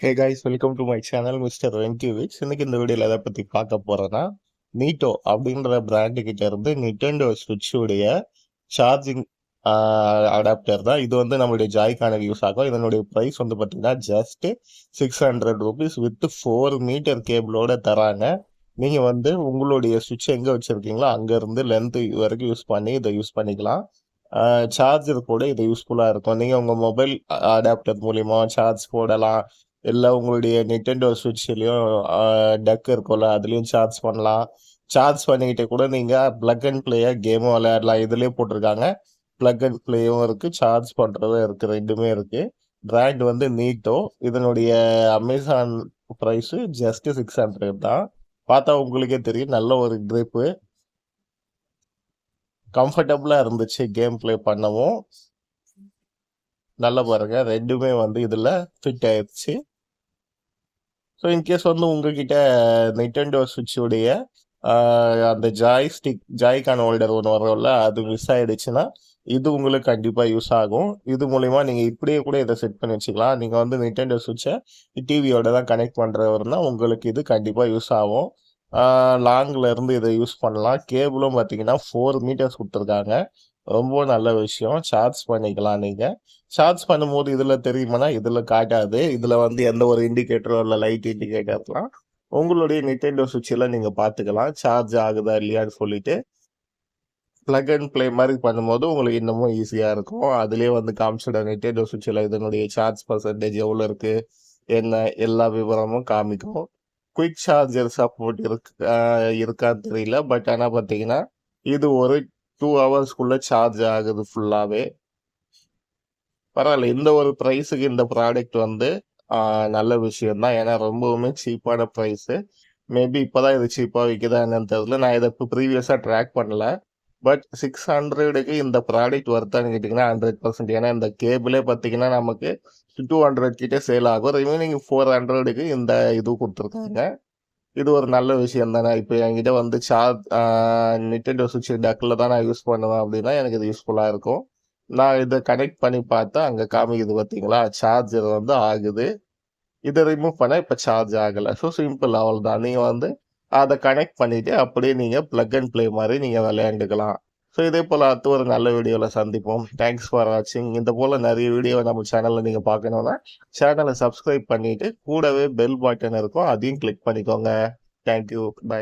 Hey guys, welcome to my channel mister வென்கிவிக்ஸ். இன்னைக்கு இந்த வீடியோவில் எதை பற்றி பார்க்க போகிறேன்னா, நீட்டோ அப்படின்ற பிராண்டு கிட்ட இருந்து நிட்டெண்டோ ஸ்விட்சுடைய சார்ஜிங் அடாப்டர் தான் இது. வந்து நம்மளுடைய ஜாய்கானுக்கு யூஸ் ஆகும். இதனுடைய ப்ரைஸ் வந்து பார்த்தீங்கன்னா ஜஸ்ட் ₹600 வித் 4 மீட்டர் கேபிளோட தராங்க. நீங்கள் வந்து உங்களுடைய சுவிட்ச் எங்கே வச்சுருக்கீங்களோ அங்கேருந்து லென்த்து வரைக்கும் யூஸ் பண்ணி இதை யூஸ் பண்ணிக்கலாம். சார்ஜர் கூட இது யூஸ்ஃபுல்லாக இருக்கும். நீங்கள் உங்கள் மொபைல் அடாப்டர் மூலிமா சார்ஜ் போடலாம். இல்லை உங்களுடைய நிட்டெண்டோ ஸ்விட்ச்லேயும் டக் இருக்கும்ல, அதுலேயும் சார்ஜ் பண்ணலாம். சார்ஜ் பண்ணிக்கிட்டே கூட நீங்கள் ப்ளக் அண்ட் ப்ளேயாக கேமும் விளையாடலாம். இதுலேயே போட்டிருக்காங்க, ப்ளக் அண்ட் ப்ளேயும் இருக்குது, சார்ஜ் பண்ணுறதும் இருக்குது, ரெண்டுமே இருக்குது. பிராண்ட் வந்து நீட்டோ. இதனுடைய அமேசான் ப்ரைஸு ஜஸ்ட் 600 தான். பார்த்தா உங்களுக்கே தெரியும், நல்ல ஒரு க்ரிப்பு, கம்ஃபர்டபுளாக இருந்துச்சு கேம் ப்ளே பண்ணவும். நல்லா பாருங்க, ரெண்டுமே வந்து இதில் ஃபிட் ஆயிடுச்சு. ஸோ இன்கேஸ் வந்து உங்ககிட்ட நிட்டெண்டோ ஸ்விட்சுடைய அந்த ஜாய்கான் ஹோல்டர் ஒன்று வரும்ல, அது மிஸ் ஆயிடுச்சுன்னா இது உங்களுக்கு கண்டிப்பாக யூஸ் ஆகும். இது மூலிமா நீங்கள் இப்படியே கூட இதை செட் பண்ணி வச்சுக்கலாம். நீங்கள் வந்து நிட்டெண்டோ ஸ்விட்சை டிவியோட தான் கனெக்ட் பண்ணுறவருனா உங்களுக்கு இது கண்டிப்பாக யூஸ் ஆகும். லாங்கில் இருந்து இதை யூஸ் பண்ணலாம். கேபிளும் பார்த்தீங்கன்னா 4 மீட்டர்ஸ் கொடுத்துருக்காங்க. ரொம்ப நல்ல விஷயம். சார்ஜ் பண்ணிக்கலாம். நீங்கள் சார்ஜ் பண்ணும்போது இதில் தெரியுமானா இதில் காட்டாது. இதில் வந்து எந்த ஒரு இண்டிகேட்டரோ இல்லை லைட் இண்டிகேட்டர்லாம் உங்களுடைய நிட்டெண்டோ சுவிட்சில் நீங்கள் பார்த்துக்கலாம், சார்ஜ் ஆகுதா இல்லையான்னு சொல்லிட்டு. ப்ளக் அண்ட் ப்ளே மாதிரி பண்ணும்போது உங்களுக்கு இன்னமும் ஈஸியாக இருக்கும். அதுலேயே வந்து காமிச்சிடும் நிட்டெண்டோ சுவிட்சில் இதனுடைய சார்ஜ் பர்சன்டேஜ் எவ்வளோ இருக்குது, என்ன எல்லா விவரமும் காமிக்கும். குயிக் சார்ஜர் சப்போர்ட் இருக்கான்னு தெரியல. பட் ஆனால் பார்த்தீங்கன்னா இது ஒரு 2 ஹவர்ஸ்க்குள்ளே சார்ஜ் ஆகுது ஃபுல்லாகவே. பரவாயில்ல. இந்த ஒரு ப்ரைஸுக்கு இந்த ப்ராடக்ட் வந்து நல்ல விஷயம்தான். ஏன்னா ரொம்பவுமே சீப்பான ப்ரைஸு. மேபி இப்போ தான் இது சீப்பாக விற்குதா என்னன்னு தெரியல. நான் இதை இப்போ ப்ரீவியஸாக ட்ராக் பண்ணல. பட் 600க்கு இந்த ப்ராடக்ட் ஒர்த்தான்னு கேட்டிங்கன்னா 100%. ஏன்னா இந்த கேபிளே பார்த்தீங்கன்னா நமக்கு 200 கிட்டே சேல் ஆகும். ரிமைனிங் 400க்கு இந்த இது கொடுத்துருக்காங்க. இது ஒரு நல்ல விஷயம் தானே. இப்போ என்கிட்ட வந்து நிட்டெண்டோ ஸ்விட்ச் டக்கில் தான் நான் யூஸ் பண்ணுவேன் அப்படின்னா எனக்கு இது யூஸ்ஃபுல்லாக இருக்கும். நான் இதை கனெக்ட் பண்ணி பார்த்தா அங்கே காமிக்குது பார்த்தீங்களா, சார்ஜர் வந்து ஆகுது. இதை ரிமூவ் பண்ண இப்போ சார்ஜ் ஆகலை. ஸோ சிம்பிள், அவ்வளோதான். நீங்கள் வந்து அதை கனெக்ட் பண்ணிவிட்டு அப்படியே நீங்கள் ப்ளக் அண்ட் ப்ளே மாதிரி நீங்கள் விளையாண்டுக்கலாம். ஸோ இதே போல் அடுத்து ஒரு நல்ல வீடியோவில் சந்திப்போம். தேங்க்ஸ் ஃபார் வாட்சிங். இந்த போல் நிறைய வீடியோவை நம்ம சேனலில் நீங்கள் பார்க்கணுன்னா சேனலை சப்ஸ்கிரைப் பண்ணிவிட்டு கூடவே பெல் பட்டன் இருக்கும், அதையும் கிளிக் பண்ணிக்கோங்க. தேங்க்யூ. பாய்.